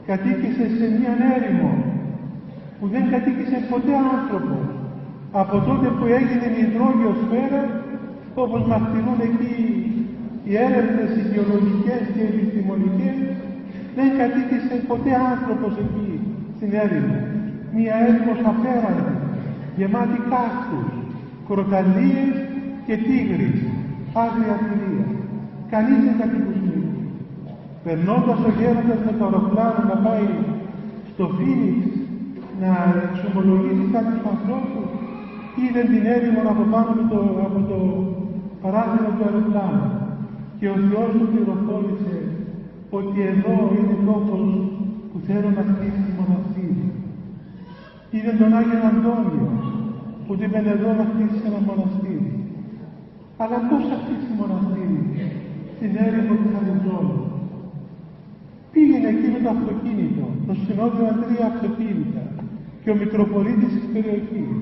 κατοίκησε σε μια έρημο που δεν κατοίκησε ποτέ άνθρωπο. Από τότε που έγινε η υδρόγειο σφαίρα, όπως μαρτυρούν εκεί οι έρευνες οι γεωλογικές και οι επιστημονικές, δεν κατοίκησε ποτέ άνθρωπος εκεί στην έρημο. Μια έρημος απέραντη, γεμάτη κάστους, κροκαλίες και τίγρης, άγρια θηρία. Κανείς δεν κατοικούσε εκεί. Περνώντας ο γέροντας με το αεροπλάνο να πάει στο Φίνιξ να εξομολογήσει κάποιους ανθρώπους, είδε την έρημο από πάνω από το παράθυρο του αεροπλάνου και ο Θεός του πληροφόρησε ότι εδώ είναι τόπος που θέλω να χτίσει μοναστήρι. Είδε τον Άγιο Αντώνιο που του είπε εδώ να χτίσει ένα μοναστήρι. Αλλά πώς θα χτίσει μοναστήρι στην έρημο του Χαριζόλου? Πήγαινε εκεί με το αυτοκίνητο, το συνόδευαν 3 αυτοκίνητα και ο Μητροπολίτης της περιοχής.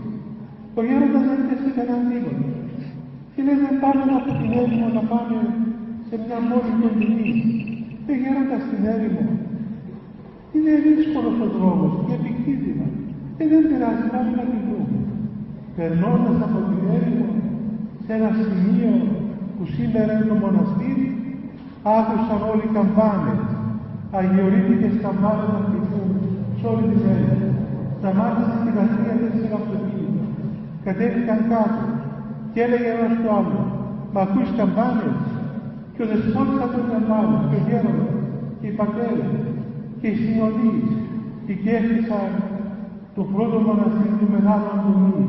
Ο γέροντας δεν έπαιξε κανέναν τίποτα. Και λέει δεν πάρουμε από την έρημο να πάμε σε μια πόλη κοντινή. Γέροντα στην έρημο. Είναι δύσκολος ο δρόμος και επικίνδυνα. Δεν πειράζει, πάμε να τη δούμε. Περνώντας από την έρημο σε ένα σημείο που σήμερα είναι το μοναστήρι, άκουσαν όλοι οι καμπάνες, αγιορείτικες καμπάνες να χτυπούν σε όλη την έρημο. Σταμάτησε στην αστεία 4 αυτοκίνητα. Κατέβηκαν κάτω και έλεγε ένας του άλλου, «Μα ακούς καμπάνες?» Και ο δεσπότης ακούει καμπάνες, και ο γέροντας, και οι πατέρες, και οι συνοδείς, οικέφτησαν το πρώτο μοναστήρι του Μεγάλου Αντωνίου,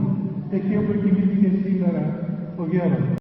εκεί όπου κοιμήθηκε σήμερα ο γέροντας.